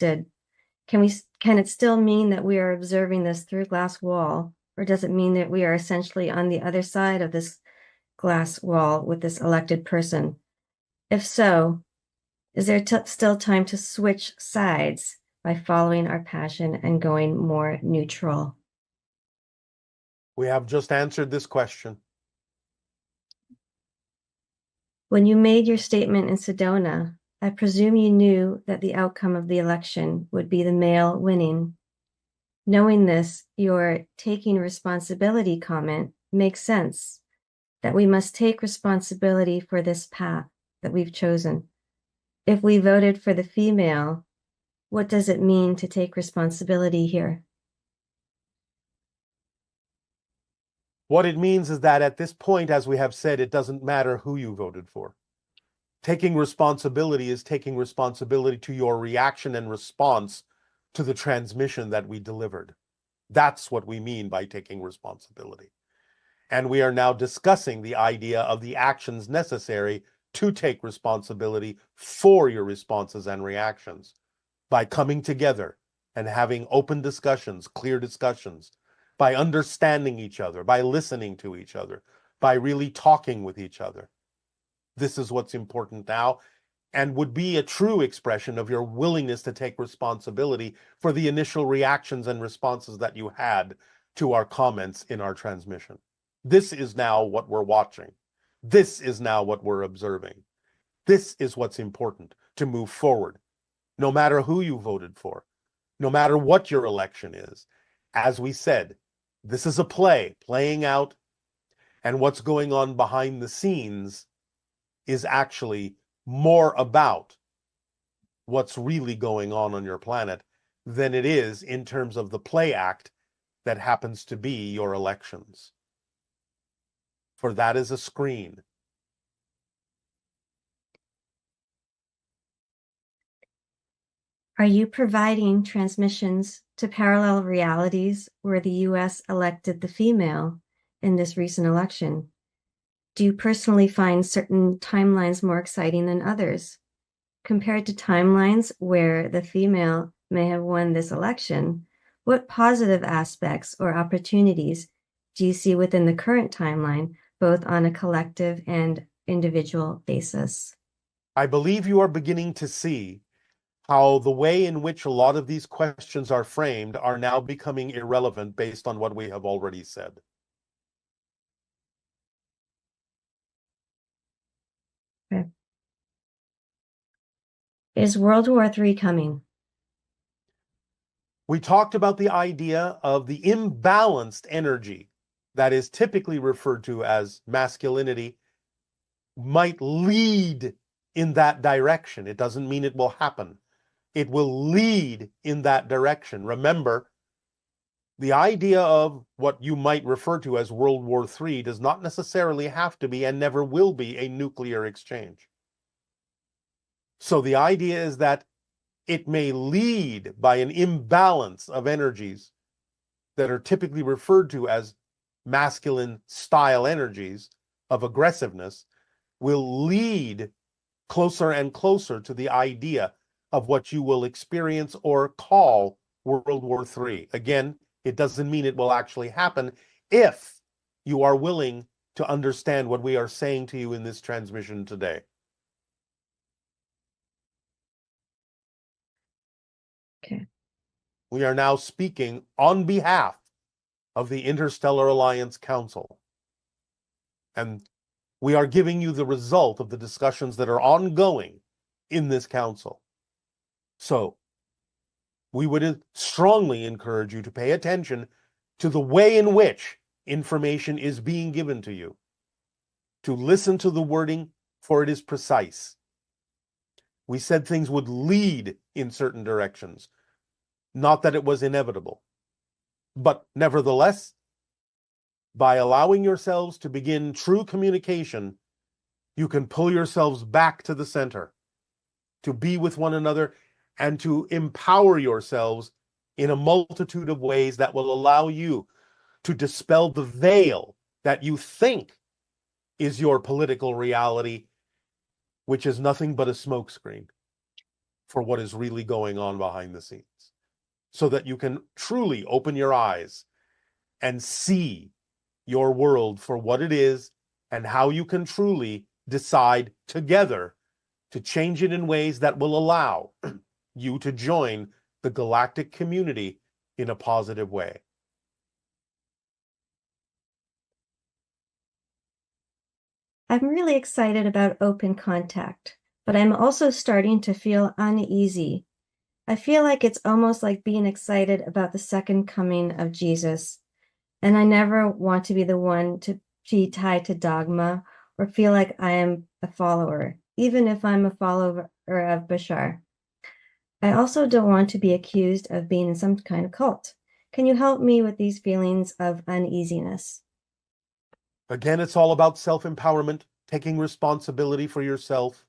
elected, can it still mean that we are observing this through a glass wall, or does it mean that we are essentially on the other side of this glass wall with this elected person? If so, is there still time to switch sides by following our passion and going more neutral? We have just answered this question. When you made your statement in Sedona, I presume you knew that the outcome of the election would be the male winning. Knowing this, your taking responsibility comment makes sense, that we must take responsibility for this path that we've chosen. If we voted for the female, what does it mean to take responsibility here? What it means is that at this point, as we have said, it doesn't matter who you voted for. Taking responsibility is taking responsibility to your reaction and response to the transmission that we delivered. That's what we mean by taking responsibility. And we are now discussing the idea of the actions necessary to take responsibility for your responses and reactions by coming together and having open discussions, clear discussions, by understanding each other, by listening to each other, by really talking with each other. This is what's important now, and would be a true expression of your willingness to take responsibility for the initial reactions and responses that you had to our comments in our transmission. This is now what we're watching. This is now what we're observing. This is what's important to move forward, no matter who you voted for, no matter what your election is. As we said, this is a play playing out, and what's going on behind the scenes is actually more about what's really going on your planet than it is in terms of the play act that happens to be your elections. For that is a screen. Are you providing transmissions to parallel realities where the US elected the female in this recent election? Do you personally find certain timelines more exciting than others? Compared to timelines where the female may have won this election, what positive aspects or opportunities do you see within the current timeline, both on a collective and individual basis? I believe you are beginning to see how the way in which a lot of these questions are framed are now becoming irrelevant based on what we have already said. Okay. Is World War III coming? We talked about the idea of the imbalanced energy that is typically referred to as masculinity might lead in that direction. It doesn't mean it will happen. It will lead in that direction. Remember, the idea of what you might refer to as World War III does not necessarily have to be and never will be a nuclear exchange. So the idea is that it may lead by an imbalance of energies that are typically referred to as masculine style energies of aggressiveness, will lead closer and closer to the idea of what you will experience or call World War III. Again, it doesn't mean it will actually happen if you are willing to understand what we are saying to you in this transmission today. Okay. We are now speaking on behalf of the Interstellar Alliance Council. And we are giving you the result of the discussions that are ongoing in this council. So we would strongly encourage you to pay attention to the way in which information is being given to you, to listen to the wording, for it is precise. We said things would lead in certain directions, not that it was inevitable. But nevertheless, by allowing yourselves to begin true communication, you can pull yourselves back to the center, to be with one another, and to empower yourselves in a multitude of ways that will allow you to dispel the veil that you think is your political reality, which is nothing but a smokescreen. for what is really going on behind the scenes, so that you can truly open your eyes and see your world for what it is and how you can truly decide together to change it in ways that will allow you to join the galactic community in a positive way. I'm really excited about open contact, but I'm also starting to feel uneasy. I feel like it's almost like being excited about the second coming of Jesus, and I never want to be the one to be tied to dogma or feel like I am a follower, even if I'm a follower of Bashar. I also don't want to be accused of being in some kind of cult. Can you help me with these feelings of uneasiness? Again, it's all about self-empowerment, taking responsibility for yourself,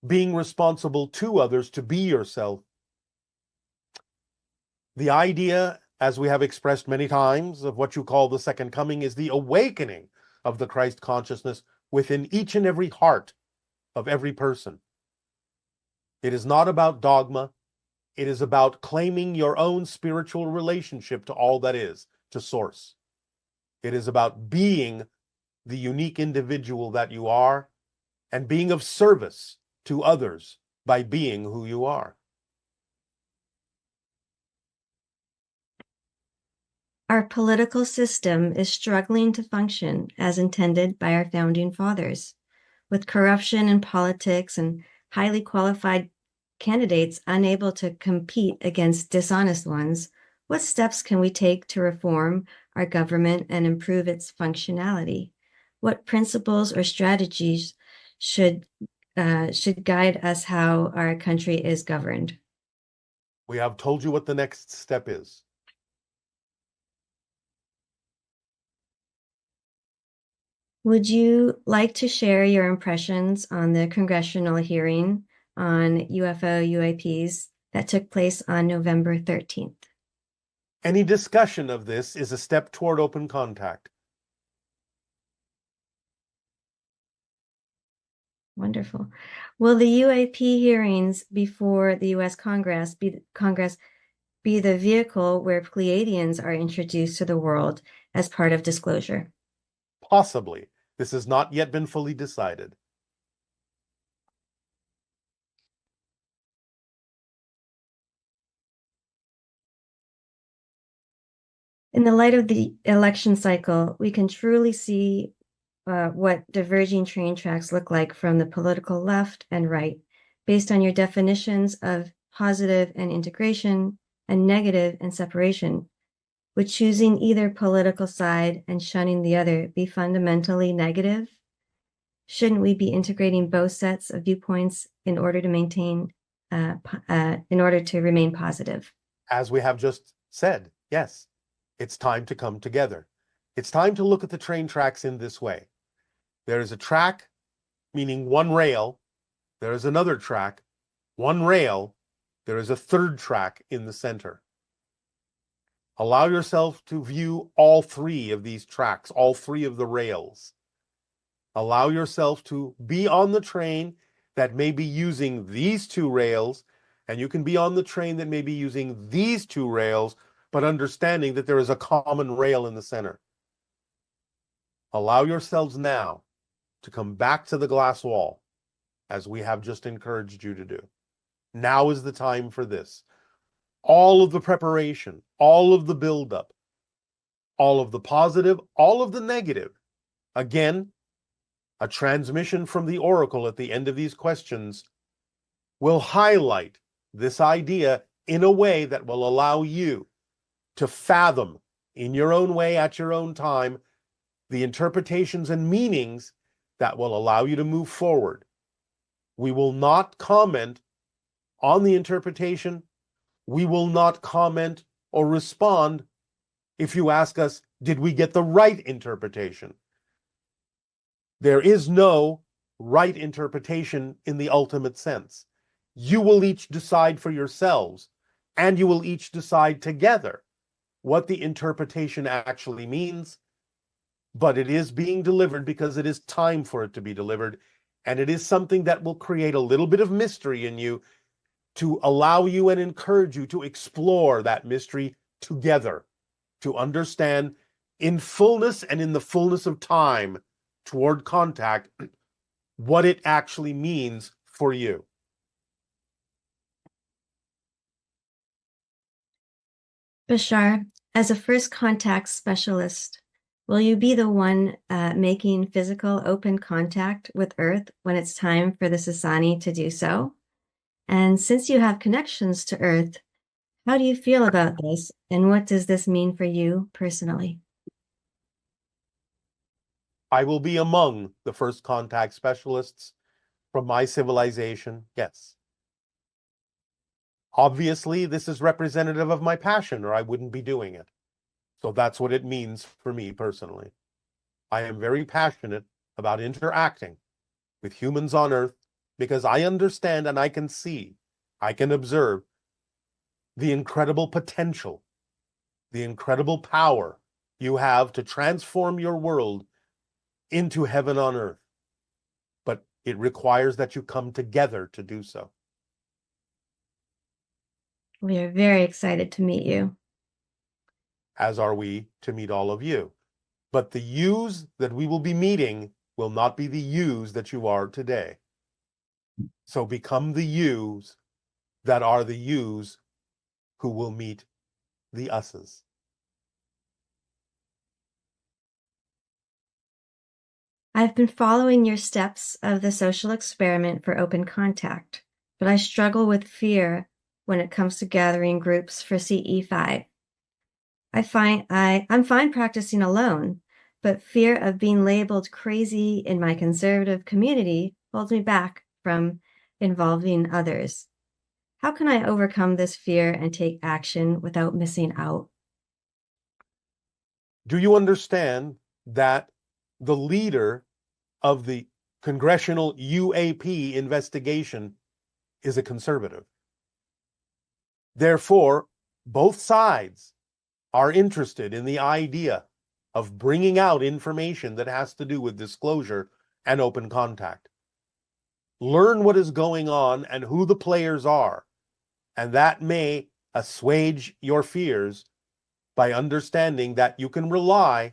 being responsible to others to be yourself. The idea, as we have expressed many times, of what you call the second coming is the awakening of the Christ consciousness within each and every heart of every person. It is not about dogma. It is about claiming your own spiritual relationship to all that is, to Source. It is about being the unique individual that you are and being of service to others by being who you are. Our political system is struggling to function as intended by our founding fathers. With corruption in politics and highly qualified candidates unable to compete against dishonest ones, what steps can we take to reform our government and improve its functionality? What principles or strategies should guide us how our country is governed? We have told you what the next step is. Would you like to share your impressions on the congressional hearing on UFO UAPs that took place on November 13th? Any discussion of this is a step toward open contact. Wonderful. Will the UAP hearings before the U.S. Congress be the vehicle where Pleiadians are introduced to the world as part of disclosure? Possibly. This has not yet been fully decided. In the light of the election cycle, we can truly see what diverging train tracks look like from the political left and right, based on your definitions of positive and integration and negative and separation. Would choosing either political side and shunning the other be fundamentally negative? Shouldn't we be integrating both sets of viewpoints in order to remain positive? As we have just said, yes, it's time to come together. It's time to look at the train tracks in this way. There is a track, meaning one rail. There is another track, one rail. There is a third track in the center. Allow yourself to view all three of these tracks, all three of the rails. Allow yourself to be on the train that may be using these two rails, and you can be on the train that may be using these two rails, but understanding that there is a common rail in the center. Allow yourselves now to come back to the glass wall, as we have just encouraged you to do. Now is the time for this. All of the preparation, all of the buildup, all of the positive, all of the negative. Again, a transmission from the oracle at the end of these questions will highlight this idea in a way that will allow you to fathom in your own way, at your own time, the interpretations and meanings that will allow you to move forward. We will not comment on the interpretation. We will not comment or respond if you ask us, did we get the right interpretation? There is no right interpretation in the ultimate sense. You will each decide for yourselves, and you will each decide together what the interpretation actually means. But it is being delivered because it is time for it to be delivered, and it is something that will create a little bit of mystery in you to allow you and encourage you to explore that mystery together, to understand in fullness and in the fullness of time toward contact what it actually means for you. Bashar, as a first contact specialist, will you be the one making physical open contact with Earth when it's time for the Sasani to do so? And since you have connections to Earth, how do you feel about this? And what does this mean for you personally? I will be among the first contact specialists from my civilization, yes. Obviously, this is representative of my passion, or I wouldn't be doing it. So that's what it means for me personally. I am very passionate about interacting with humans on Earth because I understand and I can see, I can observe the incredible potential, the incredible power you have to transform your world into heaven on earth. But it requires that you come together to do so. We are very excited to meet you. As are we to meet all of you. But the yous that we will be meeting will not be the yous that you are today. So become the yous that are the yous who will meet the us's. I've been following your steps of the social experiment for open contact, but I struggle with fear when it comes to gathering groups for CE5. I'm fine practicing alone, but fear of being labeled crazy in my conservative community holds me back from involving others. How can I overcome this fear and take action without missing out? Do you understand that the leader of the congressional UAP investigation is a conservative? Therefore, both sides are interested in the idea of bringing out information that has to do with disclosure and open contact. Learn what is going on and who the players are, and that may assuage your fears by understanding that you can rely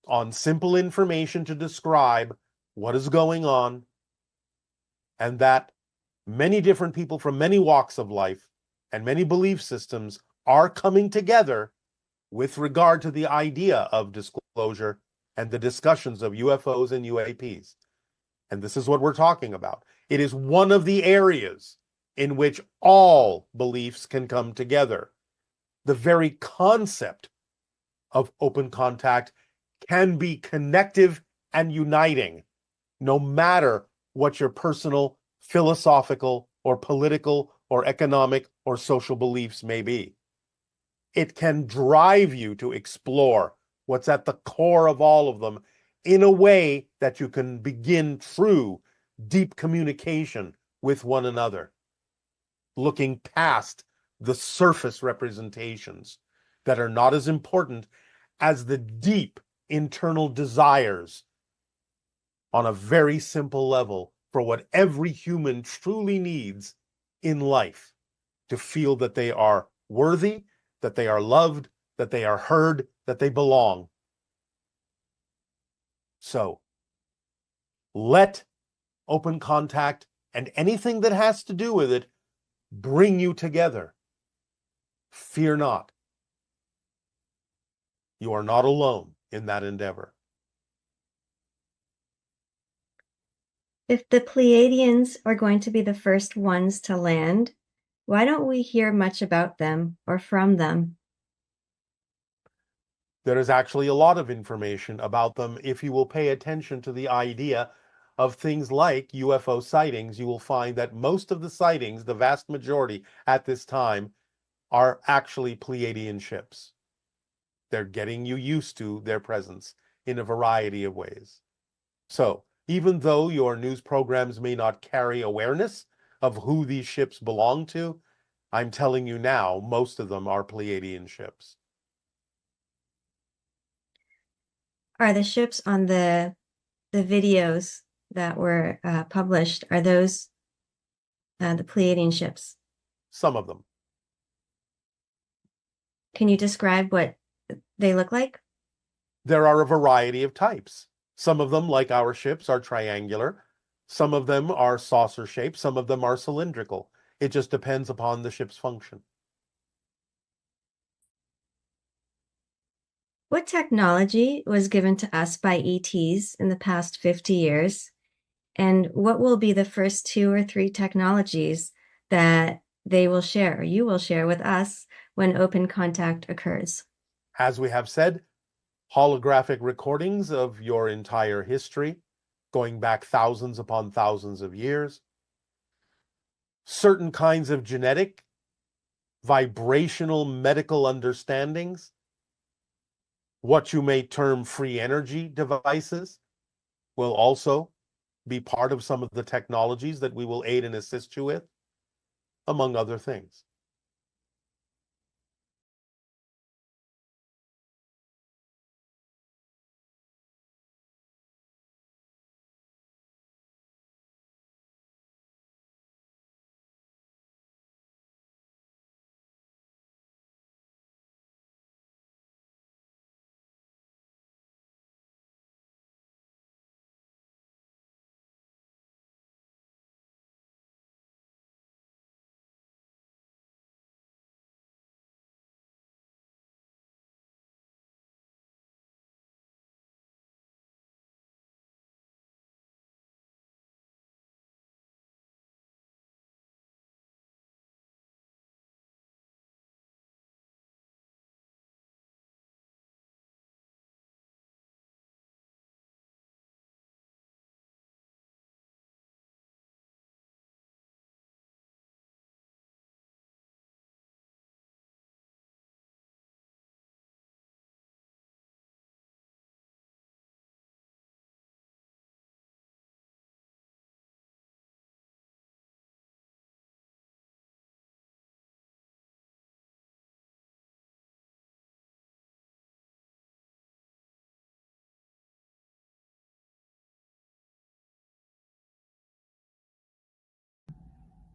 on simple information to describe what is going on, and that many different people from many walks of life and many belief systems are coming together with regard to the idea of disclosure and the discussions of UFOs and UAPs. And this is what we're talking about. It is one of the areas in which all beliefs can come together. The very concept of open contact can be connective and uniting, no matter what your personal, philosophical, or political, or economic, or social beliefs may be. It can drive you to explore what's at the core of all of them in a way that you can begin through deep communication with one another, looking past the surface representations that are not as important as the deep internal desires on a very simple level for what every human truly needs in life: to feel that they are worthy, that they are loved, that they are heard, that they belong. So let open contact and anything that has to do with it bring you together. Fear not. You are not alone in that endeavor. If the Pleiadians are going to be the first ones to land, why don't we hear much about them or from them? There is actually a lot of information about them if you will pay attention to the idea of things like UFO sightings. You will find that most of the sightings, the vast majority at this time, are actually Pleiadian ships. They're getting you used to their presence in a variety of ways. So, even though your news programs may not carry awareness of who these ships belong to, I'm telling you now, most of them are Pleiadian ships. Are the ships on the videos that were published, are those the Pleiadian ships? Some of them. Can you describe what they look like? There are a variety of types. Some of them, like our ships, are triangular. Some of them are saucer shaped. Some of them are cylindrical. It just depends upon the ship's function. What technology was given to us by ETs in the past 50 years? And what will be the first 2 or 3 technologies that they will share, or you will share with us when open contact occurs? As we have said, holographic recordings of your entire history, going back thousands upon thousands of years, certain kinds of genetic, vibrational medical understandings, what you may term free energy devices, will also be part of some of the technologies that we will aid and assist you with, among other things.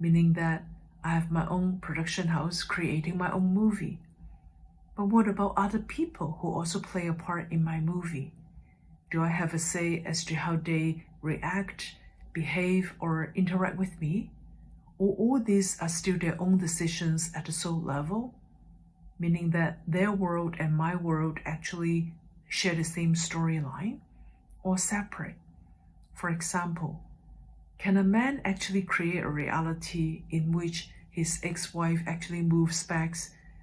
Meaning that I have my own production house creating my own movie. But what about other people who also play a part in my movie? Do I have a say as to how they react, behave, or interact with me? Or all these are still their own decisions at the soul level? Meaning that their world and my world actually share the same storyline or separate. For example, can a man actually create a reality in which his ex-wife actually moves back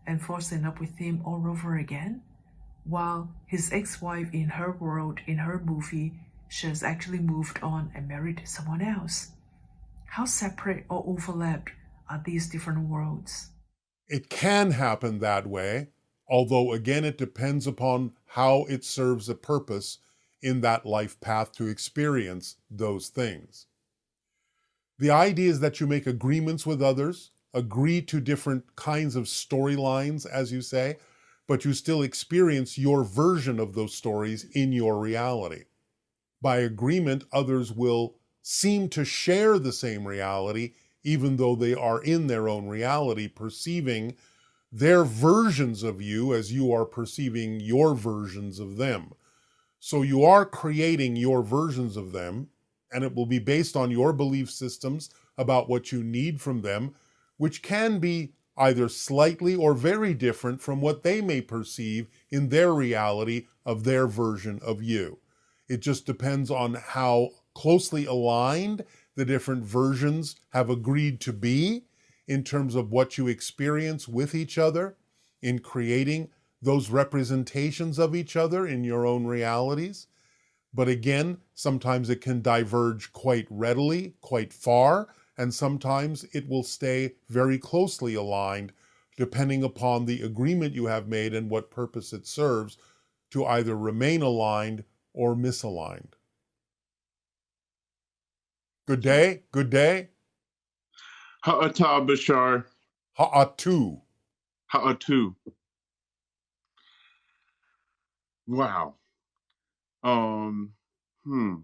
and falls in love with him all over again? While his ex-wife in her world, in her movie, she has actually moved on and married someone else. How separate or overlapped are these different worlds? It can happen that way, although again, it depends upon how it serves a purpose in that life path to experience those things. The idea is that you make agreements with others, agree to different kinds of storylines, as you say, but you still experience your version of those stories in your reality. By agreement, others will seem to share the same reality, even though they are in their own reality, perceiving their versions of you as you are perceiving your versions of them. So you are creating your versions of them, and it will be based on your belief systems about what you need from them, which can be either slightly or very different from what they may perceive in their reality of their version of you. It just depends on how closely aligned the different versions have agreed to be in terms of what you experience with each other in creating those representations of each other in your own realities. But again, sometimes it can diverge quite readily, quite far, and sometimes it will stay very closely aligned, depending upon the agreement you have made and what purpose it serves to either remain aligned or misaligned. Good day, good day. Ha'ata Bashar. Ha'atu. Ha'atu. Wow. Um, hmm.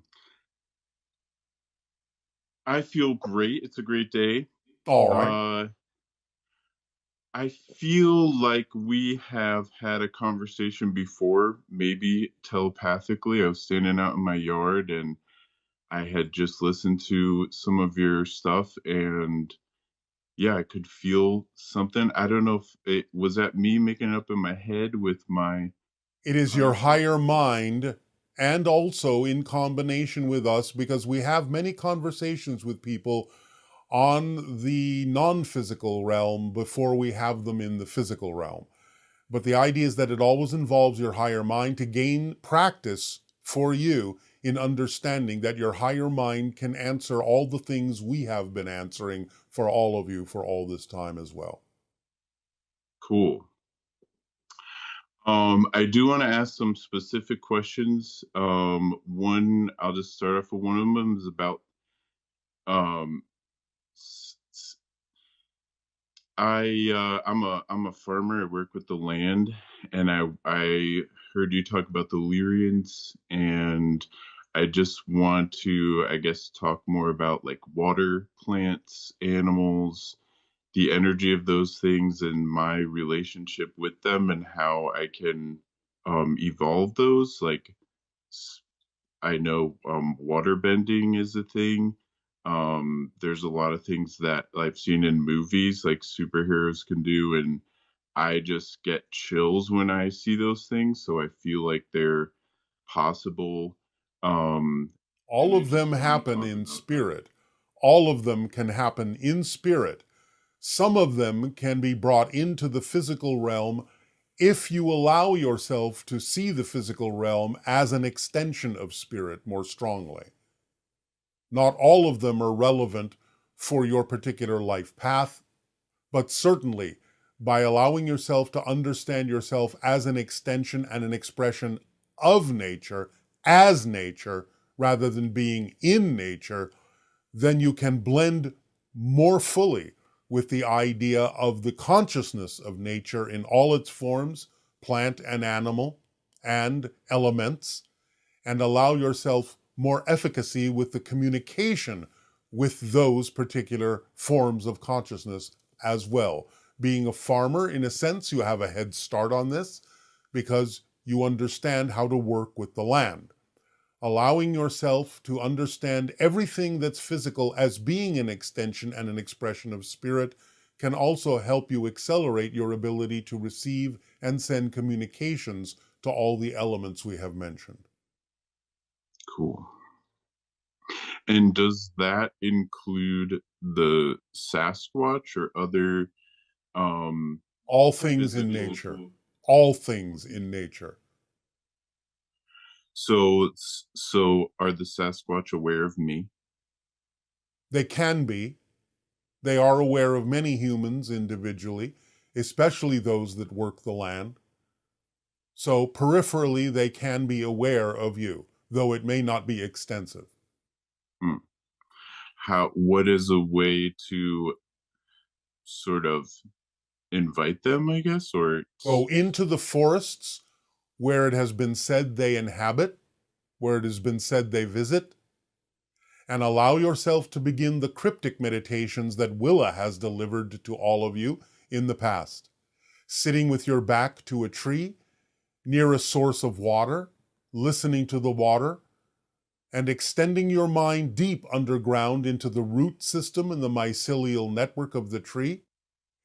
I feel great. It's a great day. All right. I feel like we have had a conversation before, maybe telepathically. I was standing out in my yard and I had just listened to some of your stuff, and yeah, I could feel something. I don't know if it was that me making it up in my head with my It is your higher mind, and also in combination with us, because we have many conversations with people on the non-physical realm before we have them in the physical realm. But the idea is that it always involves your higher mind to gain practice for you in understanding that your higher mind can answer all the things we have been answering for all of you for all this time as well. cool. I do want to ask some specific questions. One, I'll just start off with one of them is about um, I'm a farmer. I work with the land, and I heard you talk about the Lyrians, and I just want to, I guess, talk more about like water, plants, animals, the energy of those things, and my relationship with them, and how I can evolve those. Like I know water bending is a thing. There's a lot of things that I've seen in movies like superheroes can do, and I just get chills when I see those things. So I feel like they're possible. Um, and All I of just them want to happen talk in about that. spirit. All of them can happen in spirit. Some of them can be brought into the physical realm if you allow yourself to see the physical realm as an extension of spirit more strongly. Not all of them are relevant for your particular life path, but certainly by allowing yourself to understand yourself as an extension and an expression of nature, as nature, rather than being in nature, then you can blend more fully with the idea of the consciousness of nature in all its forms, plant and animal, and elements, and allow yourself more efficacy with the communication with those particular forms of consciousness as well. Being a farmer, in a sense, you have a head start on this because you understand how to work with the land. Allowing yourself to understand everything that's physical as being an extension and an expression of spirit can also help you accelerate your ability to receive and send communications to all the elements we have mentioned. Cool. And does that include the Sasquatch or other um, All things in physical? nature. All things in nature. So are the Sasquatch aware of me? They can be. They are aware of many humans individually, especially those that work the land. So peripherally, they can be aware of you, though it may not be extensive. Hmm. What is a way to sort of invite them, I guess, or Go into the forests where it has been said they inhabit, where it has been said they visit, and allow yourself to begin the cryptic meditations that Willa has delivered to all of you in the past. Sitting with your back to a tree, near a source of water, listening to the water, and extending your mind deep underground into the root system and the mycelial network of the tree,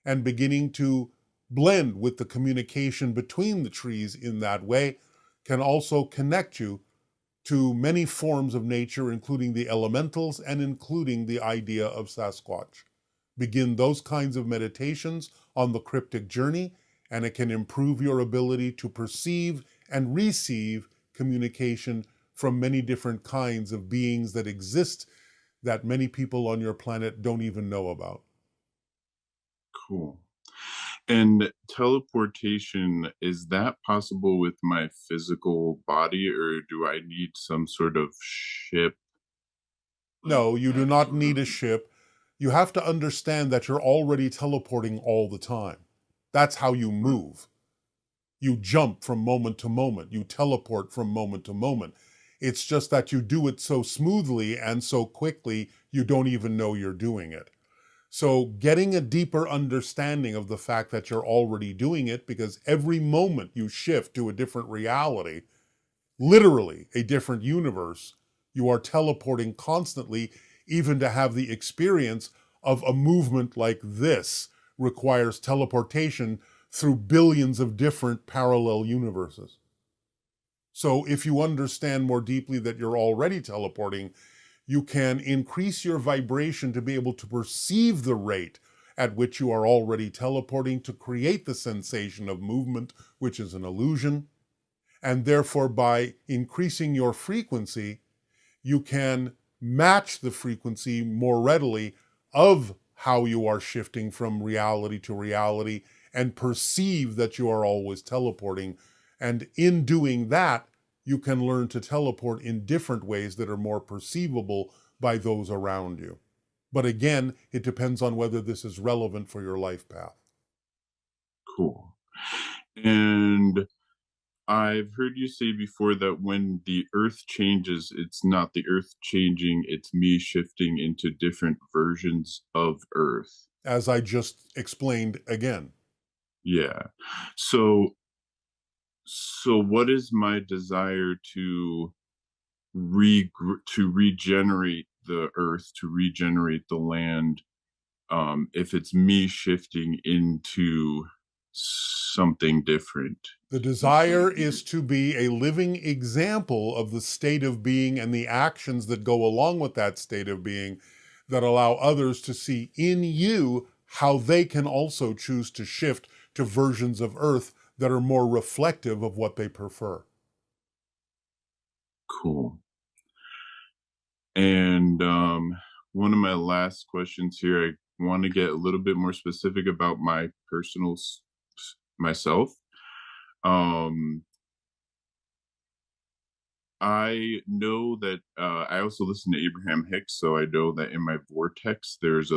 and beginning to blend with the communication between the trees in that way, can also connect you to many forms of nature, including the elementals and including the idea of Sasquatch. Begin those kinds of meditations on the cryptic journey, and it can improve your ability to perceive and receive communication from many different kinds of beings that exist that many people on your planet don't even know about. cool. And teleportation, is that possible with my physical body, or do I need some sort of ship? No, you do not need a ship. You have to understand that you're already teleporting all the time. That's how you move. You jump from moment to moment. You teleport from moment to moment. It's just that you do it so smoothly and so quickly, you don't even know you're doing it. So getting a deeper understanding of the fact that you're already doing it, because every moment you shift to a different reality, literally a different universe, you are teleporting constantly. Even to have the experience of a movement like this requires teleportation through billions of different parallel universes. So if you understand more deeply that you're already teleporting, you can increase your vibration to be able to perceive the rate at which you are already teleporting to create the sensation of movement, which is an illusion. And therefore, by increasing your frequency, you can match the frequency more readily of how you are shifting from reality to reality and perceive that you are always teleporting. And in doing that, you can learn to teleport in different ways that are more perceivable by those around you. But again, it depends on whether this is relevant for your life path. Cool. And I've heard you say before that when the earth changes, it's not the earth changing, it's me shifting into different versions of earth. As I just explained again. Yeah. So what is my desire to regenerate the earth, to regenerate the land, if it's me shifting into something different? The desire is to be a living example of the state of being and the actions that go along with that state of being that allow others to see in you how they can also choose to shift to versions of Earth that are more reflective of what they prefer. Cool. And one of my last questions here, I want to get a little bit more specific about my personal myself. Um, I know that I also listen to Abraham Hicks, so I know that in my vortex, there's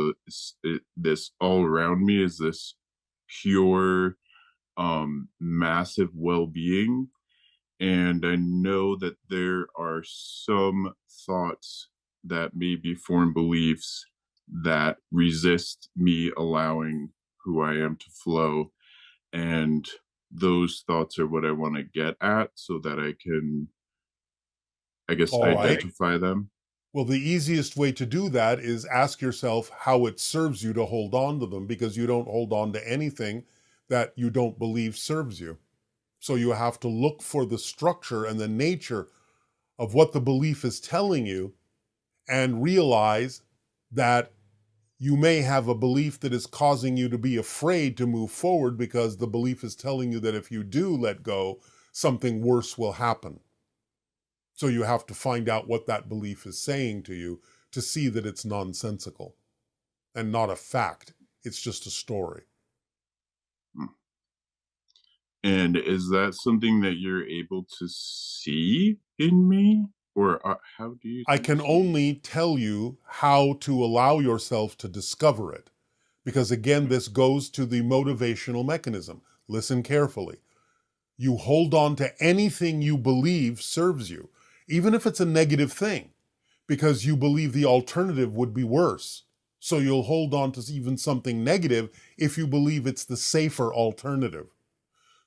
this all around me is this pure, massive well-being, and I know that there are some thoughts that may be foreign beliefs that resist me allowing who I am to flow, and those thoughts are what I want to get at so that I can, I guess, All right. identify them. Well, the easiest way to do that is ask yourself how it serves you to hold on to them, because you don't hold on to anything that you don't believe serves you. So you have to look for the structure and the nature of what the belief is telling you and realize that you may have a belief that is causing you to be afraid to move forward because the belief is telling you that if you do let go, something worse will happen. So you have to find out what that belief is saying to you to see that it's nonsensical and not a fact. It's just a story. And is that something that you're able to see in me? Or how do you I can see? only tell you how to allow yourself to discover it. Because again, this goes to the motivational mechanism. Listen carefully. You hold on to anything you believe serves you, even if it's a negative thing, because you believe the alternative would be worse. So you'll hold on to even something negative if you believe it's the safer alternative.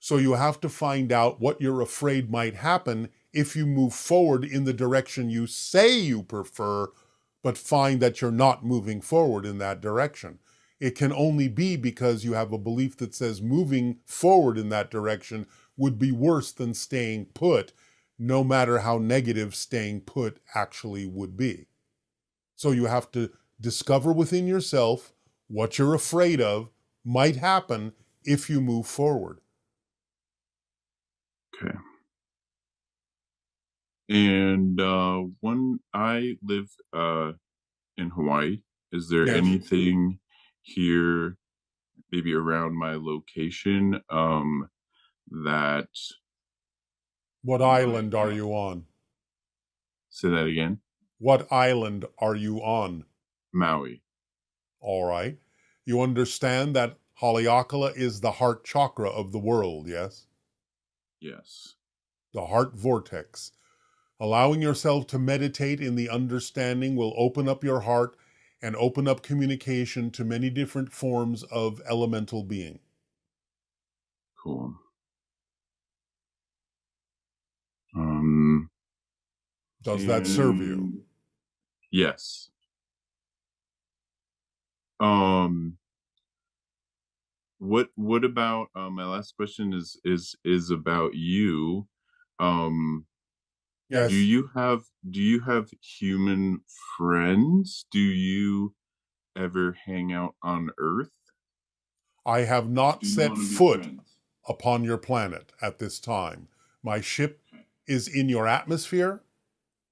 So you have to find out what you're afraid might happen if you move forward in the direction you say you prefer, but find that you're not moving forward in that direction. It can only be because you have a belief that says moving forward in that direction would be worse than staying put, no matter how negative staying put actually would be. So you have to discover within yourself what you're afraid of might happen if you move forward. Okay. And when I live in Hawaii, is there Yes. anything here, maybe around my location, that What island are you on? say that again? What island are you on? Maui. All right. You understand that Haleakala is the heart chakra of the world, yes? Yes. The heart vortex. Allowing yourself to meditate in the understanding will open up your heart and open up communication to many different forms of elemental being. Cool. Does that serve you? Yes. What about my last question is about you. Um do Yes. you have human friends? Do you ever hang out on Earth? I have not Do you set want to be foot friends? upon your planet at this time. My ship is in your atmosphere,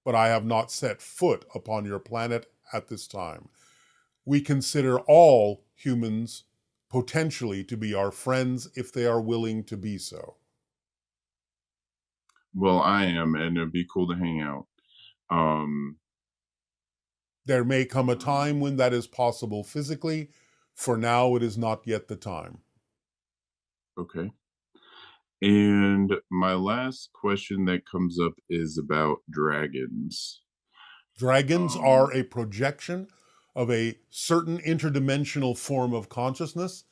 but I have not set foot upon your planet at this time. We consider all humans potentially to be our friends if they are willing to be so. Well, I am, and it'd be cool to hang out. Um, There may come a time when that is possible physically. For now, it is not yet the time. okay. And my last question that comes up is about dragons. Dragons Um, are a projection of a certain interdimensional form of consciousness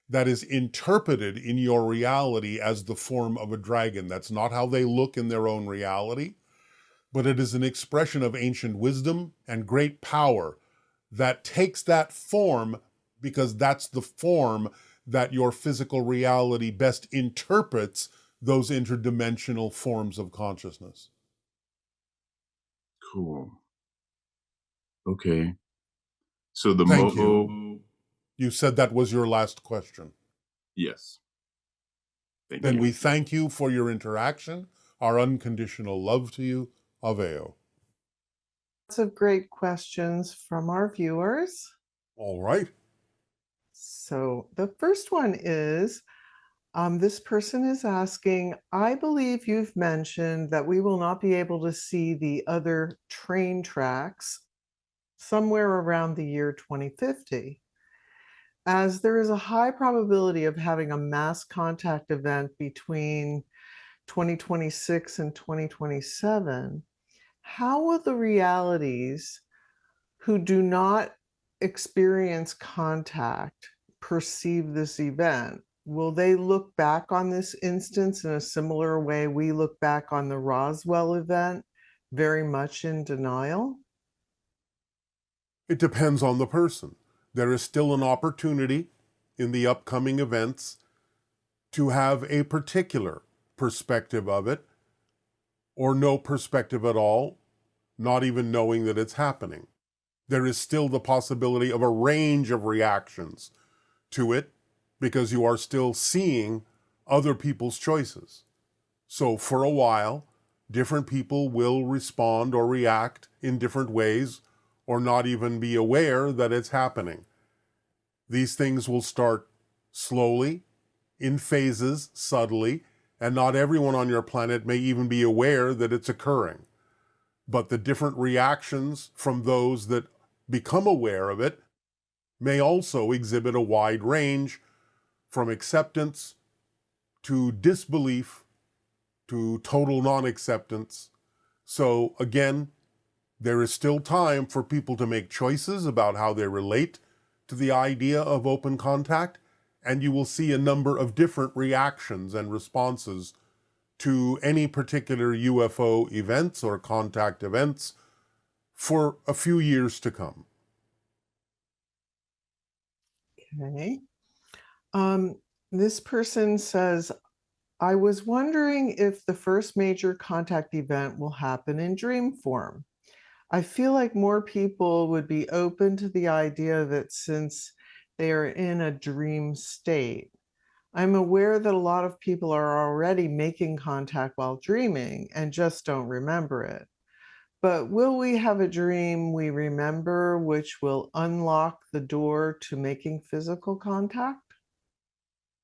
that is interpreted in your reality as the form of a dragon. That's not how they look in their own reality, but it is an expression of ancient wisdom and great power that takes that form because that's the form that your physical reality best interprets those interdimensional forms of consciousness. cool. Okay. So the Thank you. Mo'o, You said that was your last question. yes. Thank Then you. we thank you for your interaction, our unconditional love to you, Aveo. Lots of great questions from our viewers. All right. So the first one is, this person is asking, I believe you've mentioned that we will not be able to see the other train tracks somewhere around the year 2050. As there is a high probability of having a mass contact event between 2026 and 2027, how will the realities who do not experience contact perceive this event? Will they look back on this instance in a similar way we look back on the Roswell event, very much in denial? It depends on the person. There is still an opportunity in the upcoming events to have a particular perspective of it, or no perspective at all, not even knowing that it's happening. There is still the possibility of a range of reactions to it because you are still seeing other people's choices. So for a while, different people will respond or react in different ways or not even be aware that it's happening. These things will start slowly, in phases, subtly, and not everyone on your planet may even be aware that it's occurring. But the different reactions from those that become aware of it may also exhibit a wide range from acceptance to disbelief to total non-acceptance. So again, there is still time for people to make choices about how they relate to the idea of open contact, and you will see a number of different reactions and responses to any particular UFO events or contact events for a few years to come. Okay. This person says, I was wondering if the first major contact event will happen in dream form. I feel like more people would be open to the idea that since they are in a dream state. I'm aware that a lot of people are already making contact while dreaming and just don't remember it. But will we have a dream we remember which will unlock the door to making physical contact?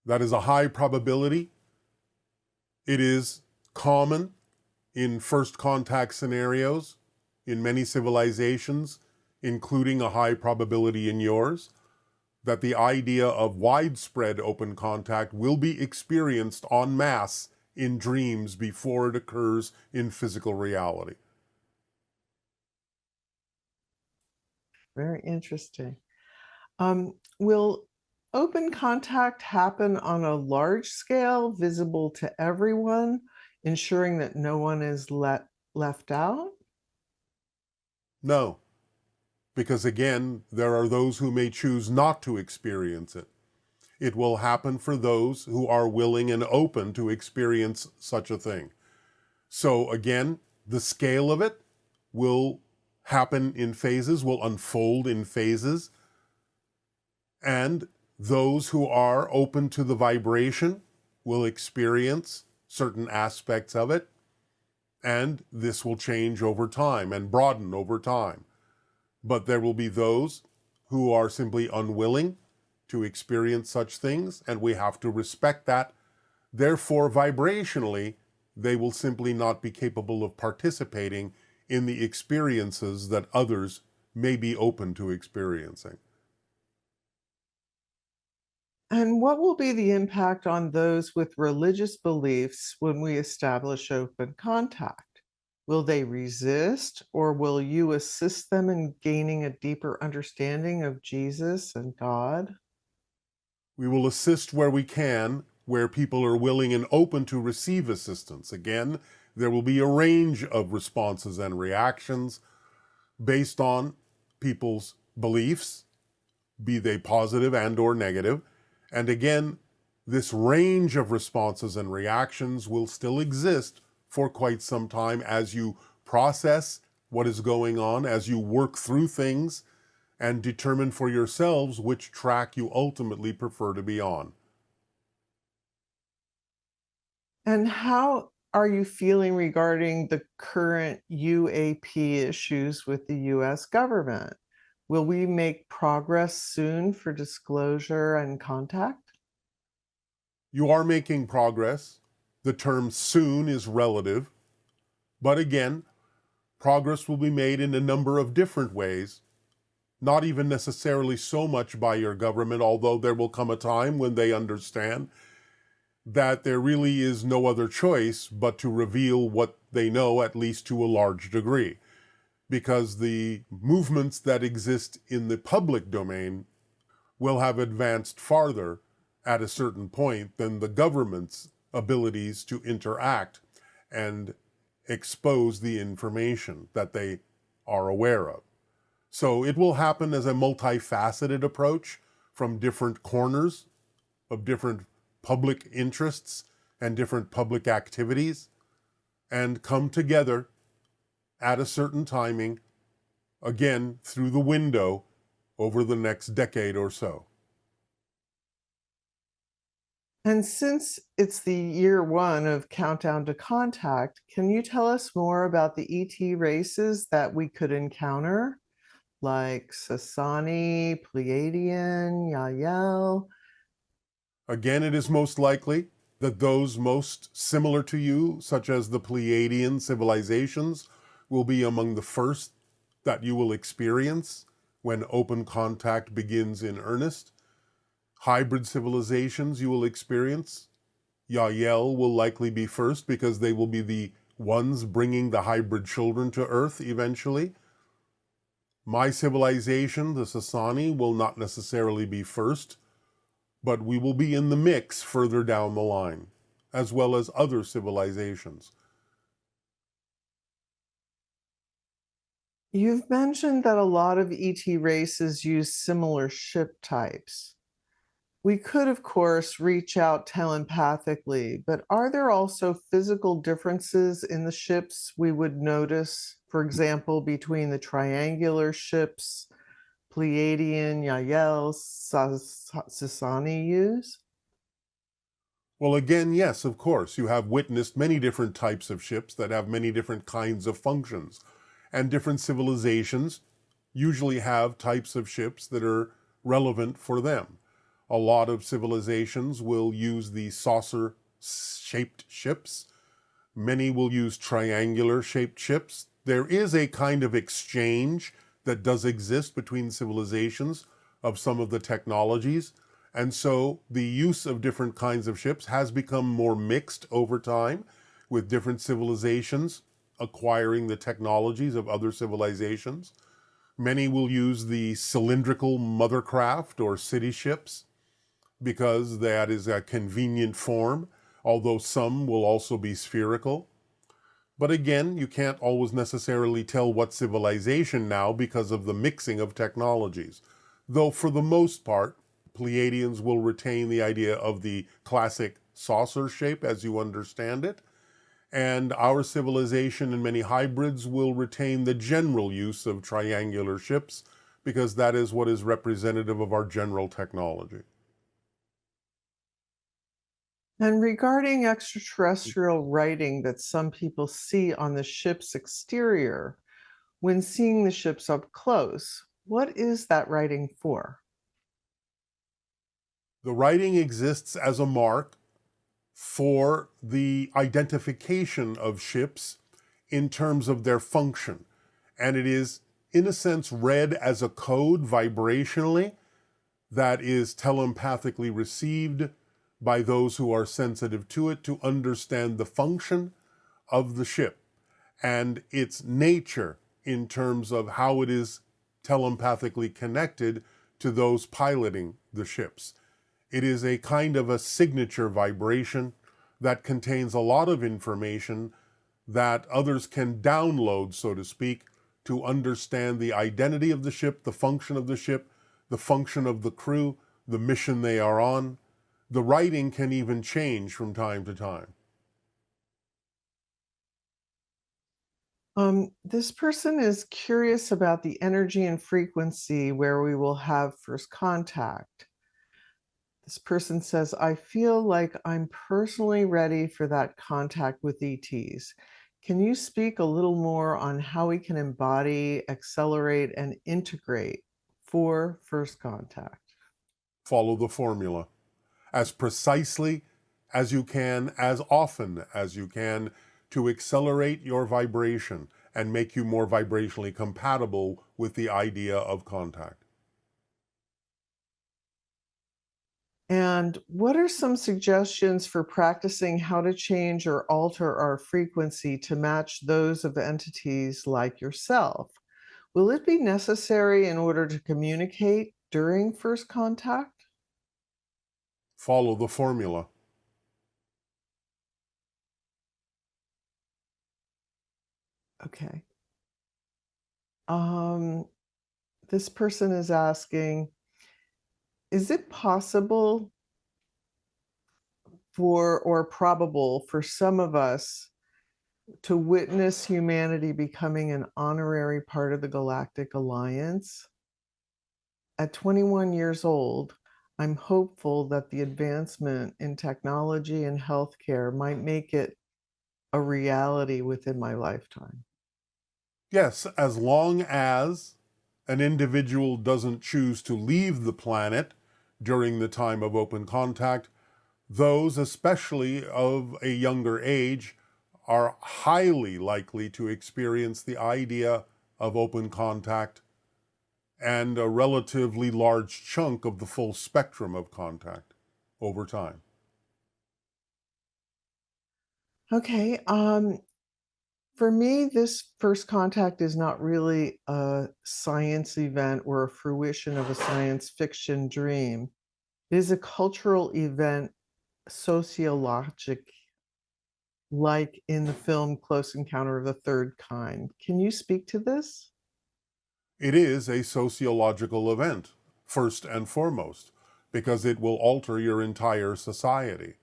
That is a high probability. It is common in first contact scenarios in many civilizations, including a high probability in yours, that the idea of widespread open contact will be experienced en masse in dreams before it occurs in physical reality. very interesting. Will open contact happen on a large scale, visible to everyone, ensuring that no one is left out? No, because again, there are those who may choose not to experience it. It will happen for those who are willing and open to experience such a thing. So again, the scale of it will happen in phases, will unfold in phases, and those who are open to the vibration will experience certain aspects of it, and this will change over time and broaden over time. But there will be those who are simply unwilling to experience such things, and we have to respect that. Therefore, vibrationally, they will simply not be capable of participating in the experiences that others may be open to experiencing. And what will be the impact on those with religious beliefs when we establish open contact? Will they resist, or will you assist them in gaining a deeper understanding of Jesus and God? We will assist where we can, where people are willing and open to receive assistance. Again, there will be a range of responses and reactions based on people's beliefs, be they positive and or negative. And again, this range of responses and reactions will still exist for quite some time as you process what is going on, as you work through things and determine for yourselves which track you ultimately prefer to be on. And how are you feeling regarding the current UAP issues with the US government? Will we make progress soon for disclosure and contact? You are making progress. The term soon is relative. But again, progress will be made in a number of different ways, not even necessarily so much by your government, although there will come a time when they understand that there really is no other choice but to reveal what they know, at least to a large degree. Because the movements that exist in the public domain will have advanced farther at a certain point than the government's abilities to interact and expose the information that they are aware of. So it will happen as a multifaceted approach from different corners of different public interests and different public activities, and come together at a certain timing, again, through the window over the next decade or so. And since it's the year one of Countdown to Contact, can you tell us more about the ET races that we could encounter, like Sasani, Pleiadian, Yael? Again, it is most likely that those most similar to you, such as the Pleiadian civilizations, will be among the first that you will experience when open contact begins in earnest. Hybrid civilizations you will experience. Yael will likely be first because they will be the ones bringing the hybrid children to Earth eventually. My civilization, the Sasani, will not necessarily be first, but we will be in the mix further down the line, as well as other civilizations. You've mentioned that a lot of ET races use similar ship types. We could, of course, reach out telepathically, but are there also physical differences in the ships we would notice, for example, between the triangular ships Pleiadian, Yael, Sasani use? Well, again, yes, of course. You have witnessed many different types of ships that have many different kinds of functions. And different civilizations usually have types of ships that are relevant for them. A lot of civilizations will use the saucer-shaped ships. Many will use triangular-shaped ships. There is a kind of exchange that does exist between civilizations of some of the technologies. And so the use of different kinds of ships has become more mixed over time, with different civilizations acquiring the technologies of other civilizations. Many will use the cylindrical mothercraft or city ships because that is a convenient form, although some will also be spherical. But again, you can't always necessarily tell what civilization now because of the mixing of technologies. Though for the most part, Pleiadians will retain the idea of the classic saucer shape as you understand it, and our civilization and many hybrids will retain the general use of triangular ships because that is what is representative of our general technology. And regarding extraterrestrial writing that some people see on the ship's exterior, when seeing the ships up close, what is that writing for? The writing exists as a mark for the identification of ships in terms of their function. And it is, in a sense, read as a code vibrationally that is telepathically received by those who are sensitive to it to understand the function of the ship and its nature in terms of how it is telepathically connected to those piloting the ships. It is a kind of a signature vibration that contains a lot of information that others can download, so to speak, to understand the identity of the ship, the function of the ship, the function of the crew, the mission they are on. The writing can even change from time to time. This person is curious about the energy and frequency where we will have first contact. This person says, I feel like I'm personally ready for that contact with ETs. Can you speak a little more on how we can embody, accelerate, and integrate for first contact? Follow the formula as precisely as you can, as often as you can, to accelerate your vibration and make you more vibrationally compatible with the idea of contact. And what are some suggestions for practicing how to change or alter our frequency to match those of entities like yourself? Will it be necessary in order to communicate during first contact? Follow the formula. Okay. This person is asking, is it possible for or probable for some of us to witness humanity becoming an honorary part of the Galactic Alliance? At 21 years old, I'm hopeful that the advancement in technology and healthcare might make it a reality within my lifetime. Yes, as long as an individual doesn't choose to leave the planet during the time of open contact, those, especially of a younger age, are highly likely to experience the idea of open contact and a relatively large chunk of the full spectrum of contact over time. Okay, for me, this first contact is not really a science event or a fruition of a science fiction dream. It is a cultural event, sociologic, like in the film Close Encounter of the Third Kind. Can you speak to this? It is a sociological event, first and foremost, because it will alter your entire society.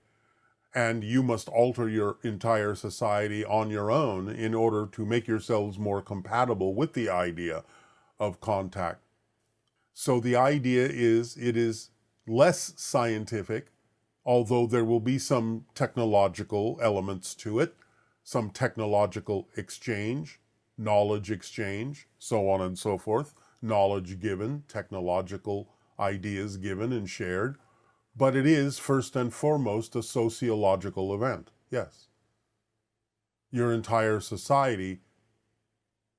And you must alter your entire society on your own in order to make yourselves more compatible with the idea of contact. So the idea is it is less scientific, although there will be some technological elements to it, some technological exchange, knowledge exchange, so on and so forth, knowledge given, technological ideas given and shared. But it is first and foremost a sociological event, yes. Your entire society,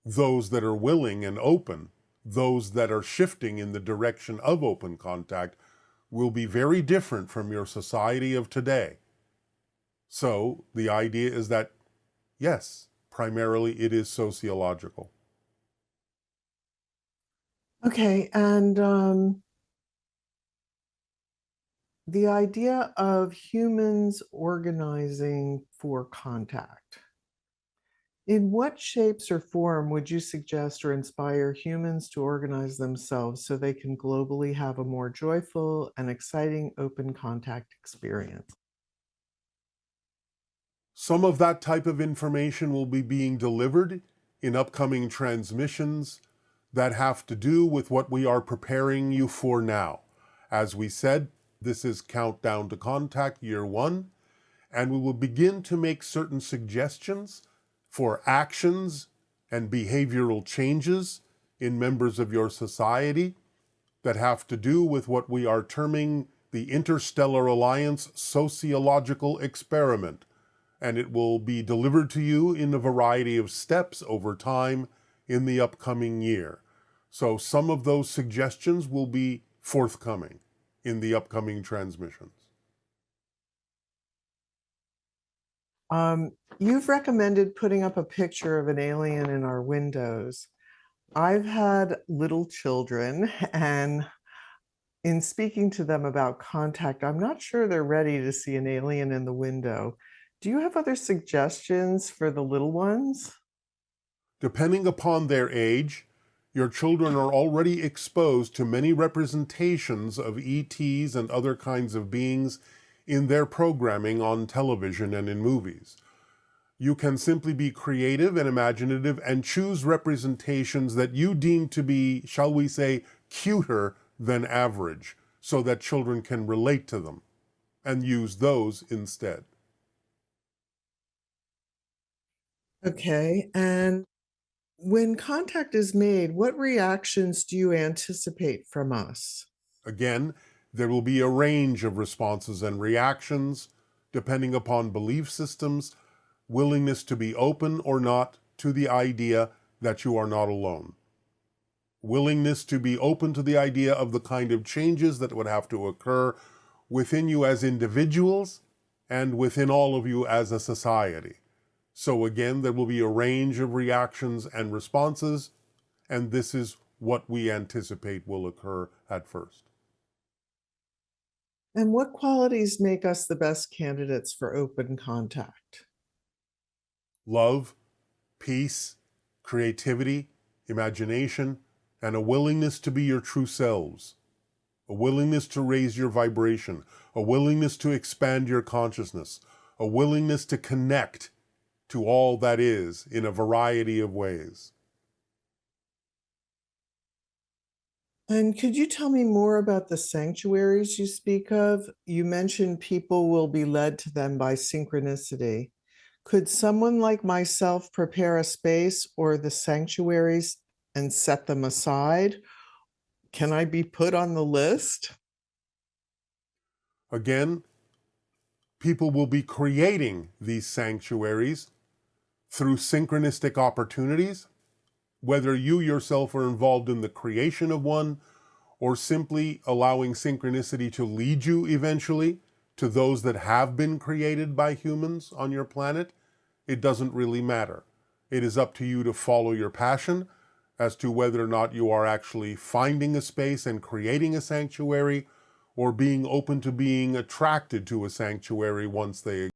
those that are willing and open, those that are shifting in the direction of open contact, will be very different from your society of today. So the idea is that, yes, primarily it is sociological. Okay, and the idea of humans organizing for contact. In what shapes or form would you suggest or inspire humans to organize themselves so they can globally have a more joyful and exciting open contact experience? Some of that type of information will be being delivered in upcoming transmissions that have to do with what we are preparing you for now. As we said, this is Countdown to Contact Year 1, and we will begin to make certain suggestions for actions and behavioral changes in members of your society that have to do with what we are terming the Interstellar Alliance Sociological Experiment. And it will be delivered to you in a variety of steps over time in the upcoming year. So some of those suggestions will be forthcoming in the upcoming transmissions. You've recommended putting up a picture of an alien in our windows. I've had little children, and in speaking to them about contact, I'm not sure they're ready to see an alien in the window. Do you have other suggestions for the little ones? Depending upon their age, your children are already exposed to many representations of ETs and other kinds of beings in their programming on television and in movies. You can simply be creative and imaginative and choose representations that you deem to be, shall we say, cuter than average, so that children can relate to them and use those instead. Okay, and when contact is made, what reactions do you anticipate from us? Again, there will be a range of responses and reactions depending upon belief systems, willingness to be open or not to the idea that you are not alone, willingness to be open to the idea of the kind of changes that would have to occur within you as individuals and within all of you as a society. So again, there will be a range of reactions and responses, and this is what we anticipate will occur at first. And what qualities make us the best candidates for open contact? Love, peace, creativity, imagination, and a willingness to be your true selves, a willingness to raise your vibration, a willingness to expand your consciousness, a willingness to connect to all that is in a variety of ways. And could you tell me more about the sanctuaries you speak of? You mentioned people will be led to them by synchronicity. Could someone like myself prepare a space or the sanctuaries and set them aside? Can I be put on the list? Again, people will be creating these sanctuaries through synchronistic opportunities, whether you yourself are involved in the creation of one or simply allowing synchronicity to lead you eventually to those that have been created by humans on your planet, it doesn't really matter. It is up to you to follow your passion as to whether or not you are actually finding a space and creating a sanctuary or being open to being attracted to a sanctuary once they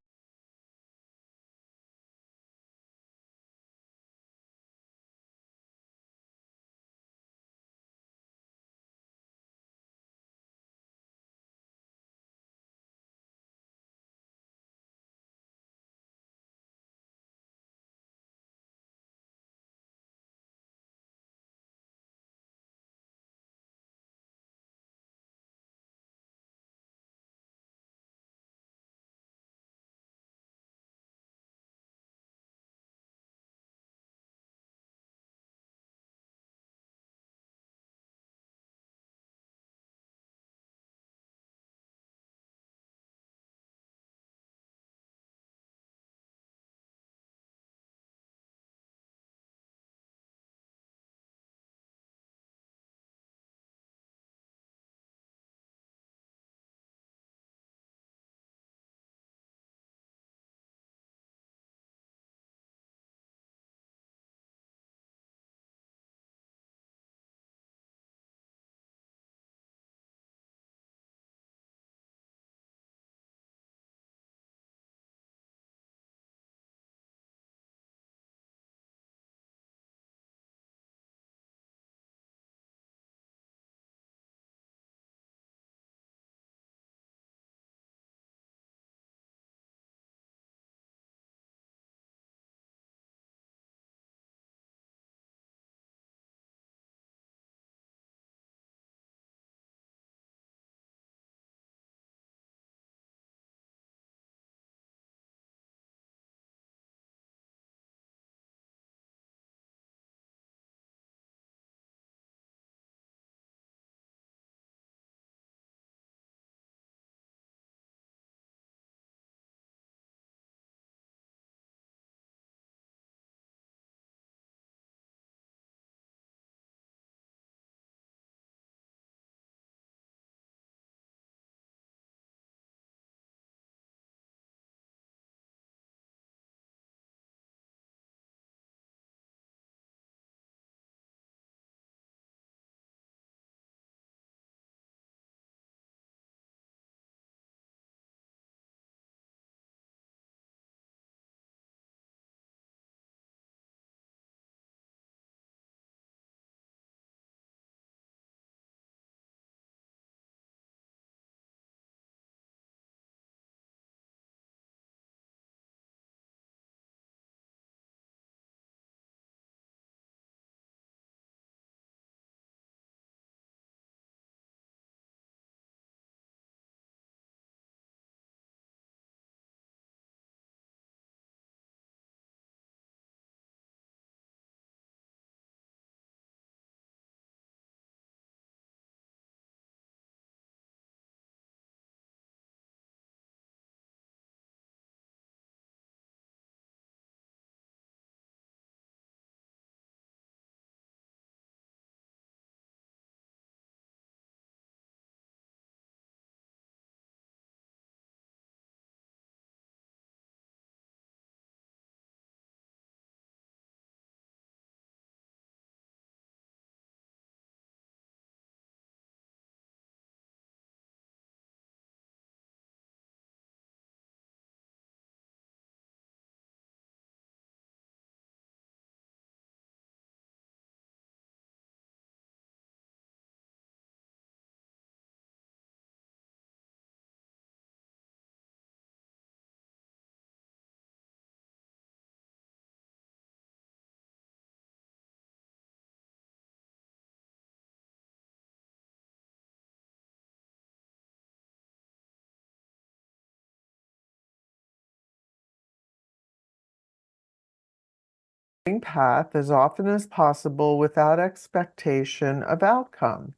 path as often as possible without expectation of outcome.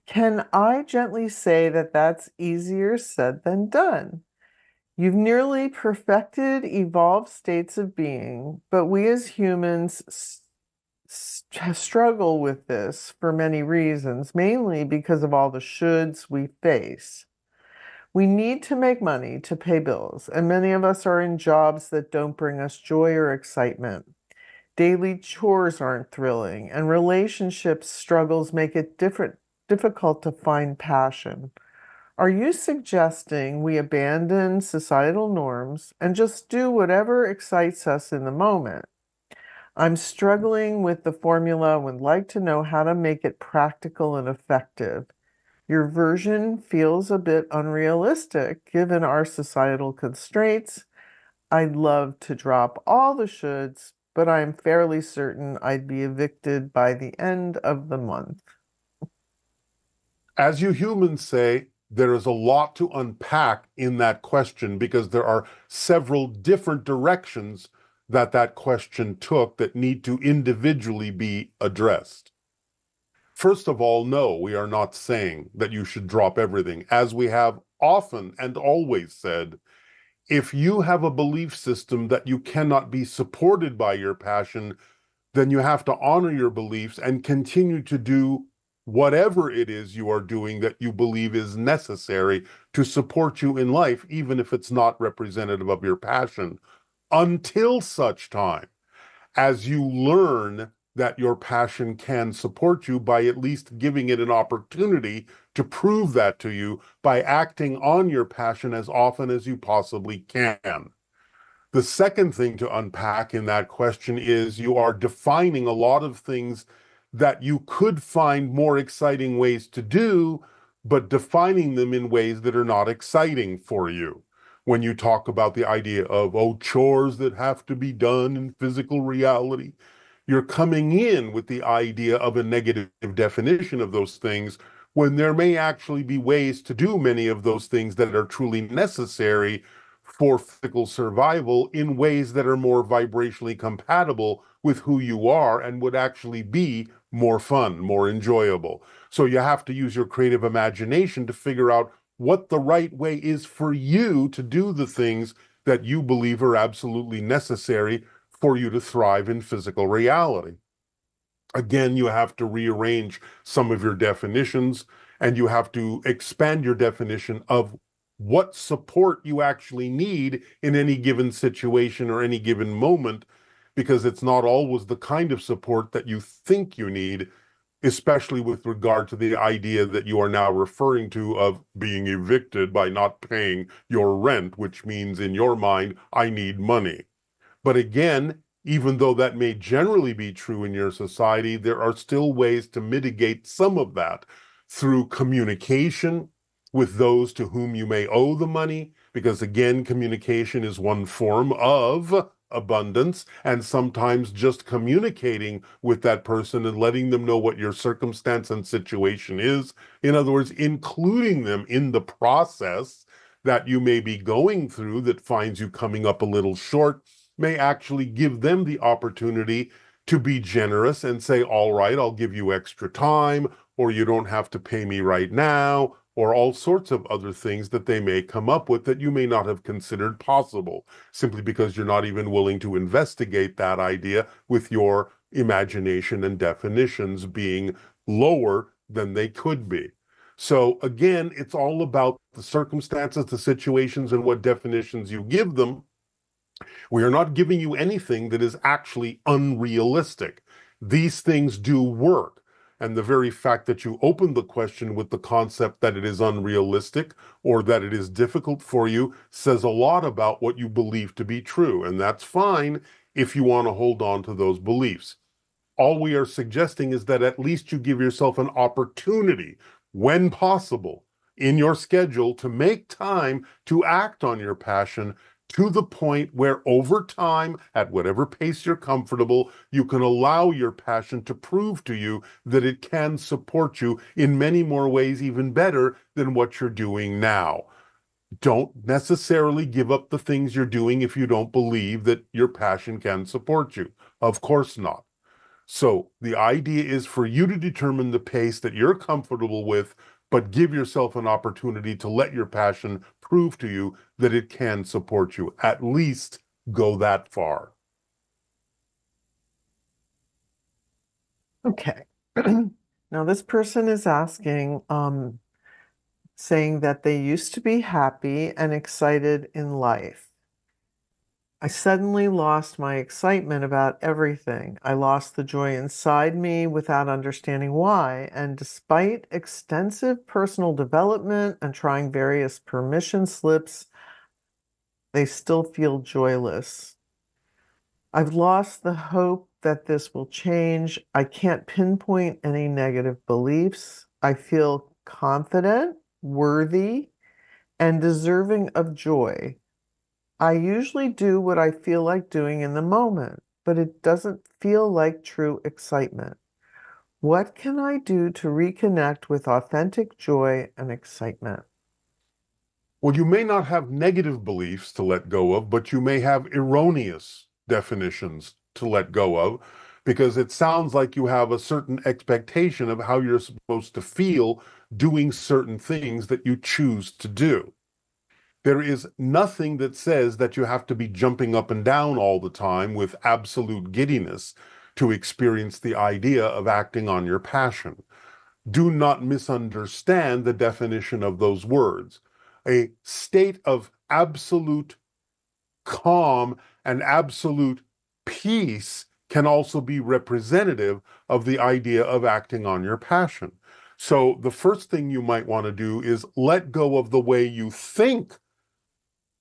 Can I gently say that that's easier said than done? You've nearly perfected evolved states of being, but we as humans struggle with this for many reasons, mainly because of all the shoulds we face. We need to make money to pay bills, and many of us are in jobs that don't bring us joy or excitement. Daily chores aren't thrilling, and relationship struggles make it difficult to find passion. Are you suggesting we abandon societal norms and just do whatever excites us in the moment? I'm struggling with the formula and would like to know how to make it practical and effective. Your version feels a bit unrealistic given our societal constraints. I'd love to drop all the shoulds, but I'm fairly certain I'd be evicted by the end of the month. As you humans say, there is a lot to unpack in that question because there are several different directions that question took that need to individually be addressed. First of all, no, we are not saying that you should drop everything. As we have often and always said, if you have a belief system that you cannot be supported by your passion, then you have to honor your beliefs and continue to do whatever it is you are doing that you believe is necessary to support you in life, even if it's not representative of your passion, until such time as you learn that your passion can support you by at least giving it an opportunity to prove that to you by acting on your passion as often as you possibly can. The second thing to unpack in that question is you are defining a lot of things that you could find more exciting ways to do, but defining them in ways that are not exciting for you. When you talk about the idea of, chores that have to be done in physical reality, you're coming in with the idea of a negative definition of those things when there may actually be ways to do many of those things that are truly necessary for physical survival in ways that are more vibrationally compatible with who you are and would actually be more fun, more enjoyable. So you have to use your creative imagination to figure out what the right way is for you to do the things that you believe are absolutely necessary for you to thrive in physical reality. Again, you have to rearrange some of your definitions and you have to expand your definition of what support you actually need in any given situation or any given moment, because it's not always the kind of support that you think you need, especially with regard to the idea that you are now referring to of being evicted by not paying your rent, which means in your mind, I need money. But again, even though that may generally be true in your society, there are still ways to mitigate some of that through communication with those to whom you may owe the money, because again, communication is one form of abundance, and sometimes just communicating with that person and letting them know what your circumstance and situation is. In other words, including them in the process that you may be going through that finds you coming up a little short may actually give them the opportunity to be generous and say, all right, I'll give you extra time, or you don't have to pay me right now, or all sorts of other things that they may come up with that you may not have considered possible, simply because you're not even willing to investigate that idea with your imagination and definitions being lower than they could be. So again, it's all about the circumstances, the situations, and what definitions you give them. We are not giving you anything that is actually unrealistic. These things do work. And the very fact that you open the question with the concept that it is unrealistic or that it is difficult for you says a lot about what you believe to be true. And that's fine if you want to hold on to those beliefs. All we are suggesting is that at least you give yourself an opportunity, when possible, in your schedule to make time to act on your passion to the point where over time, at whatever pace you're comfortable, you can allow your passion to prove to you that it can support you in many more ways, even better than what you're doing now. Don't necessarily give up the things you're doing if you don't believe that your passion can support you. Of course not. So the idea is for you to determine the pace that you're comfortable with, but give yourself an opportunity to let your passion prove to you that it can support you. At least go that far. Okay. Now this person is asking, saying that they used to be happy and excited in life. I suddenly lost my excitement about everything. I lost the joy inside me without understanding why. And despite extensive personal development and trying various permission slips, they still feel joyless. I've lost the hope that this will change. I can't pinpoint any negative beliefs. I feel confident, worthy, and deserving of joy. I usually do what I feel like doing in the moment, but it doesn't feel like true excitement. What can I do to reconnect with authentic joy and excitement? Well, you may not have negative beliefs to let go of, but you may have erroneous definitions to let go of, because it sounds like you have a certain expectation of how you're supposed to feel doing certain things that you choose to do. There is nothing that says that you have to be jumping up and down all the time with absolute giddiness to experience the idea of acting on your passion. Do not misunderstand the definition of those words. A state of absolute calm and absolute peace can also be representative of the idea of acting on your passion. So the first thing you might want to do is let go of the way you think,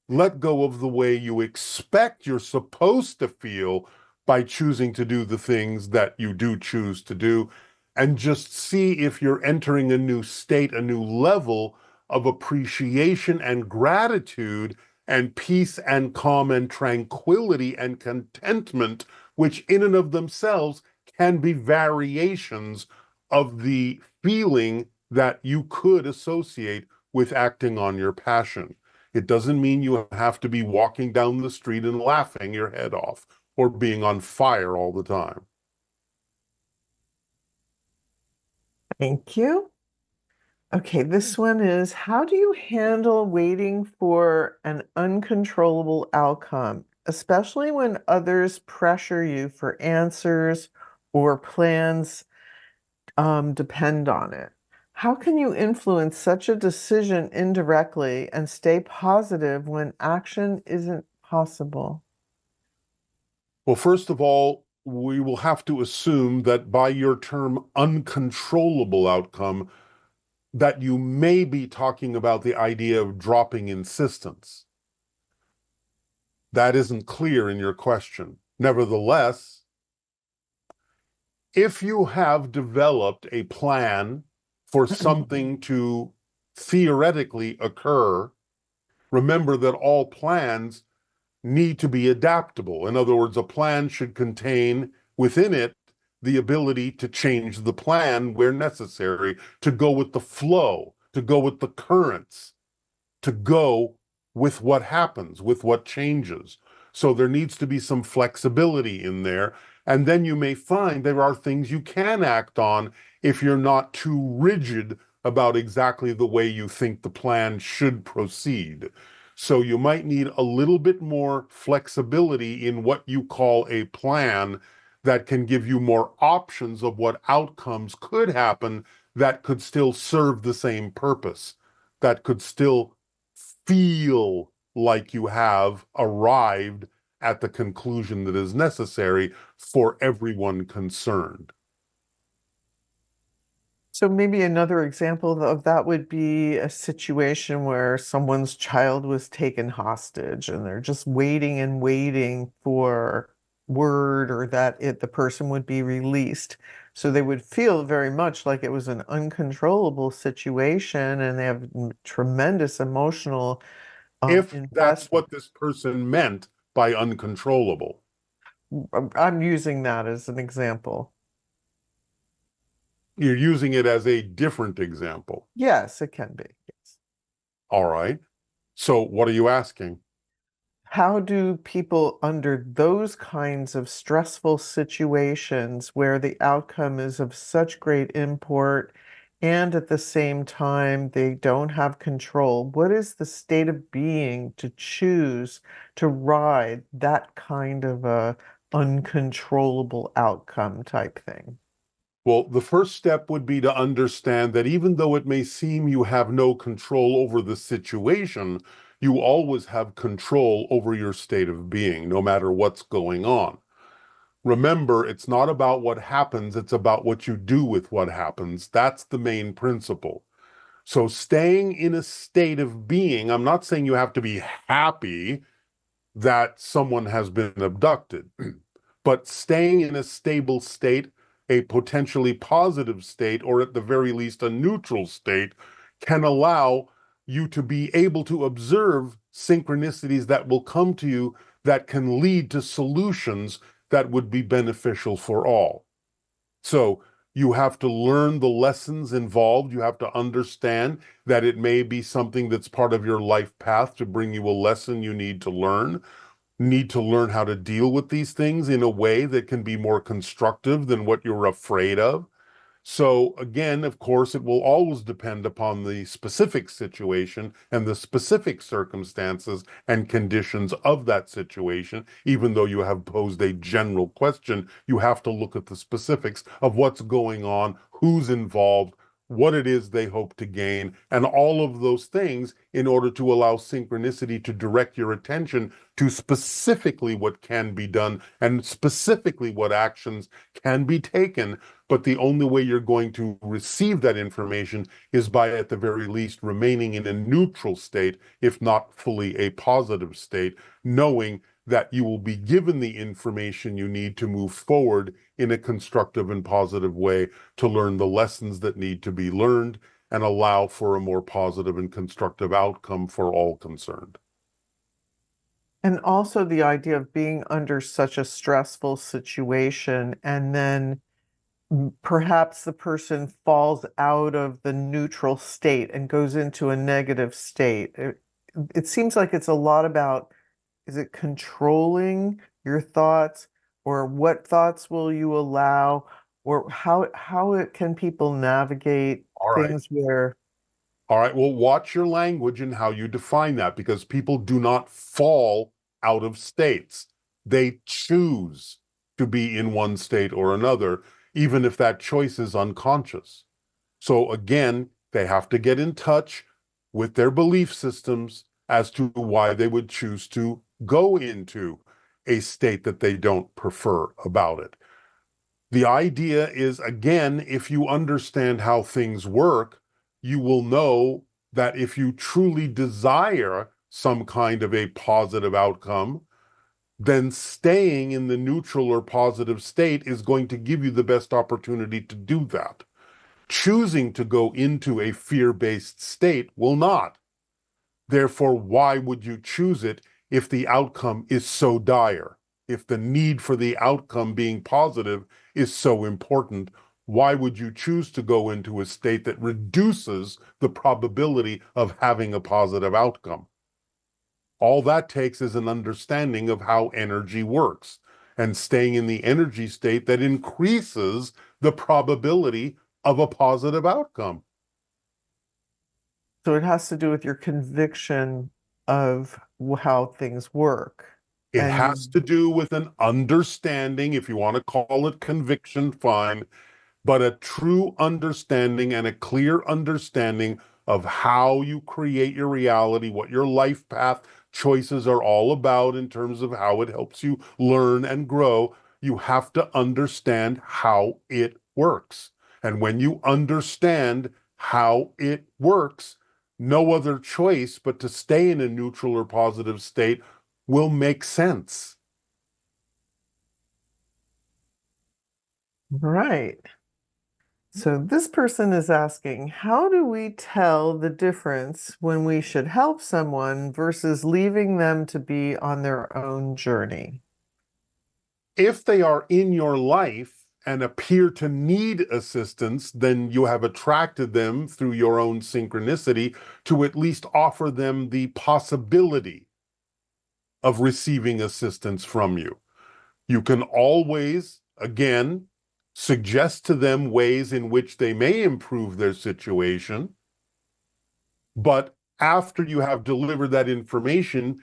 let go of the way you expect you're supposed to feel by choosing to do the things that you do choose to do, and just see if you're entering a new state, a new level of appreciation and gratitude and peace and calm and tranquility and contentment, which in and of themselves can be variations of the feeling that you could associate with acting on your passion. It doesn't mean you have to be walking down the street and laughing your head off or being on fire all the time. Thank you. Okay, this one is, how do you handle waiting for an uncontrollable outcome, especially when others pressure you for answers or plans depend on it? How can you influence such a decision indirectly and stay positive when action isn't possible? Well, first of all, we will have to assume that by your term uncontrollable outcome, that you may be talking about the idea of dropping insistence. That isn't clear in your question. Nevertheless, if you have developed a plan for something to theoretically occur, remember that all plans need to be adaptable. In other words, a plan should contain within it the ability to change the plan where necessary, to go with the flow, to go with the currents, to go with what happens, with what changes. So there needs to be some flexibility in there. And then you may find there are things you can act on if you're not too rigid about exactly the way you think the plan should proceed. So you might need a little bit more flexibility in what you call a plan that can give you more options of what outcomes could happen that could still serve the same purpose, that could still feel like you have arrived at the conclusion that is necessary for everyone concerned. So maybe another example of that would be a situation where someone's child was taken hostage and they're just waiting and waiting for word or that the person would be released. So they would feel very much like it was an uncontrollable situation and they have tremendous emotional If that's investment. what this person meant by uncontrollable. I'm using that as an example. You're using it as a different example. Yes, it can be. Yes. All right. So what are you asking? How do people under those kinds of stressful situations where the outcome is of such great import and at the same time they don't have control, what is the state of being to choose to ride that kind of a uncontrollable outcome type thing? Well, the first step would be to understand that even though it may seem you have no control over the situation, you always have control over your state of being, no matter what's going on. Remember, it's not about what happens, it's about what you do with what happens. That's the main principle. So staying in a state of being, I'm not saying you have to be happy that someone has been abducted, but staying in a stable state, a potentially positive state, or at the very least a neutral state, can allow you to be able to observe synchronicities that will come to you that can lead to solutions that would be beneficial for all. So you have to learn the lessons involved. You have to understand that it may be something that's part of your life path to bring you a lesson you need to learn how to deal with these things in a way that can be more constructive than what you're afraid of. So again, of course, it will always depend upon the specific situation and the specific circumstances and conditions of that situation. Even though you have posed a general question, you have to look at the specifics of what's going on, who's involved, what it is they hope to gain, and all of those things in order to allow synchronicity to direct your attention to specifically what can be done and specifically what actions can be taken. But the only way you're going to receive that information is by, at the very least, remaining in a neutral state, if not fully a positive state, knowing that you will be given the information you need to move forward in a constructive and positive way to learn the lessons that need to be learned and allow for a more positive and constructive outcome for all concerned. And also the idea of being under such a stressful situation and then perhaps the person falls out of the neutral state and goes into a negative state. It seems like it's a lot about, is it controlling your thoughts, or what thoughts will you allow, or can people navigate All right. things where All right. Well, watch your language and how you define that, because people do not fall out of states. They choose to be in one state or another, even if that choice is unconscious. So again, they have to get in touch with their belief systems as to why they would choose to go into a state that they don't prefer about it. The idea is, again, if you understand how things work, you will know that if you truly desire some kind of a positive outcome, then staying in the neutral or positive state is going to give you the best opportunity to do that. Choosing to go into a fear-based state will not. Therefore, why would you choose it if the outcome is so dire? If the need for the outcome being positive is so important, why would you choose to go into a state that reduces the probability of having a positive outcome? All that takes is an understanding of how energy works and staying in the energy state that increases the probability of a positive outcome. so it has to do with your conviction of how things work. It And you has to do with an understanding, if you want to call it conviction, fine, but a true understanding and a clear understanding of how you create your reality, what your life path choices are all about in terms of how it helps you learn and grow. You have to understand how it works. And when you understand how it works, no other choice but to stay in a neutral or positive state will make sense. right. So this person is asking, how do we tell the difference when we should help someone versus leaving them to be on their own journey? If they are in your life and appear to need assistance, then you have attracted them through your own synchronicity to at least offer them the possibility of receiving assistance from you. You can always, again, suggest to them ways in which they may improve their situation, but after you have delivered that information,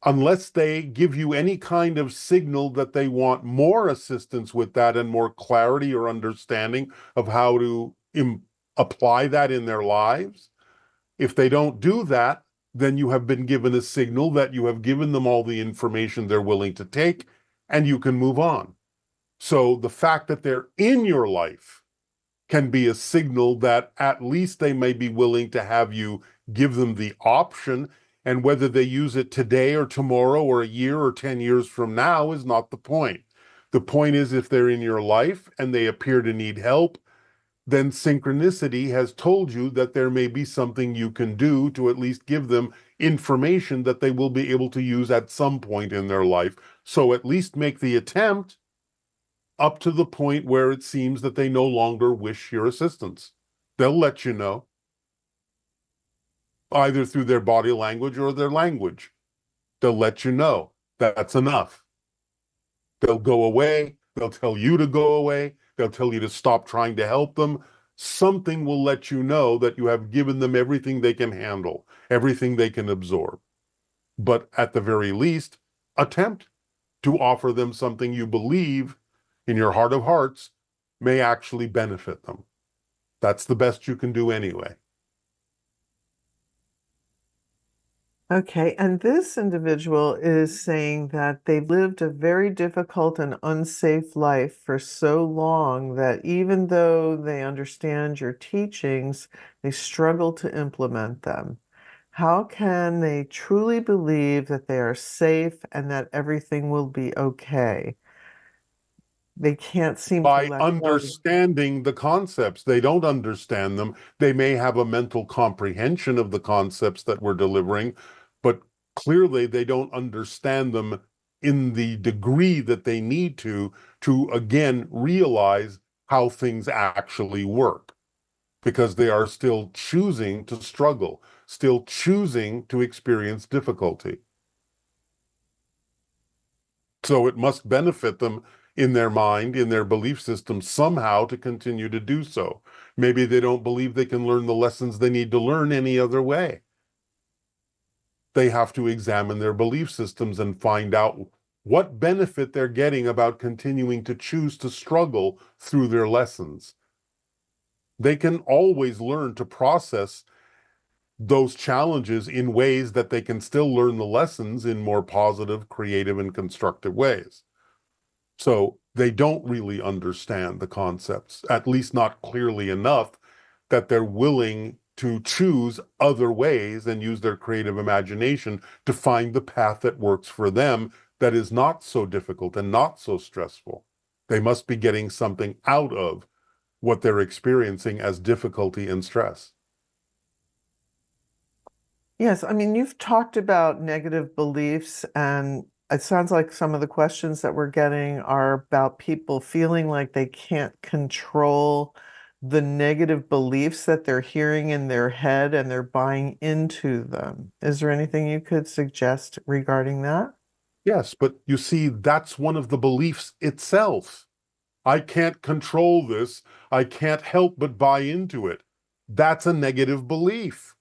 unless they give you any kind of signal that they want more assistance with that and more clarity or understanding of how to apply that in their lives, if they don't do that, then you have been given a signal that you have given them all the information they're willing to take, and you can move on. So the fact that they're in your life can be a signal that at least they may be willing to have you give them the option, and whether they use it today or tomorrow or a year or 10 years from now is not the point. The point is, if they're in your life and they appear to need help, then synchronicity has told you that there may be something you can do to at least give them information that they will be able to use at some point in their life. So at least make the attempt up to the point where it seems that they no longer wish your assistance. They'll let you know, either through their body language or their language. They'll let you know that's enough. They'll go away. They'll tell you to go away. They'll tell you to stop trying to help them. Something will let you know that you have given them everything they can handle, everything they can absorb. But at the very least, attempt to offer them something you believe in your heart of hearts may actually benefit them. That's the best you can do anyway. Okay, and this individual is saying that they've lived a very difficult and unsafe life for so long that even though they understand your teachings, they struggle to implement them. How can they truly believe that they are safe and that everything will be okay? They can't seem to By let go. understanding the concepts. They don't understand them. They may have a mental comprehension of the concepts that we're delivering, but clearly they don't understand them in the degree that they need to again realize how things actually work, because they are still choosing to struggle, still choosing to experience difficulty. So it must benefit them in their mind, in their belief system, somehow to continue to do so. Maybe they don't believe they can learn the lessons they need to learn any other way. They have to examine their belief systems and find out what benefit they're getting about continuing to choose to struggle through their lessons. They can always learn to process those challenges in ways that they can still learn the lessons in more positive, creative, and constructive ways. So they don't really understand the concepts, at least not clearly enough that they're willing to choose other ways and use their creative imagination to find the path that works for them, that is not so difficult and not so stressful. They must be getting something out of what they're experiencing as difficulty and stress. Yes, I mean, you've talked about negative beliefs, and it sounds like some of the questions that we're getting are about people feeling like they can't control the negative beliefs that they're hearing in their head and they're buying into them. Is there anything you could suggest regarding that? Yes, but you see, that's one of the beliefs itself. I can't control this. I can't help but buy into it. That's a negative belief.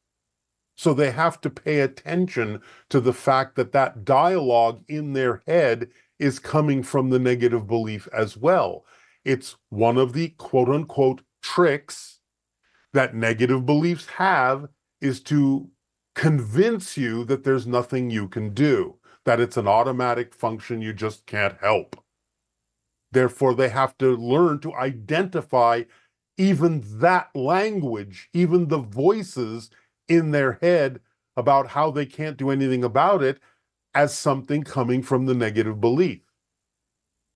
So they have to pay attention to the fact that that dialogue in their head is coming from the negative belief as well. It's one of the quote unquote tricks that negative beliefs have, is to convince you that there's nothing you can do, that it's an automatic function you just can't help. Therefore, they have to learn to identify even that language, even the voices in their head about how they can't do anything about it, as something coming from the negative belief.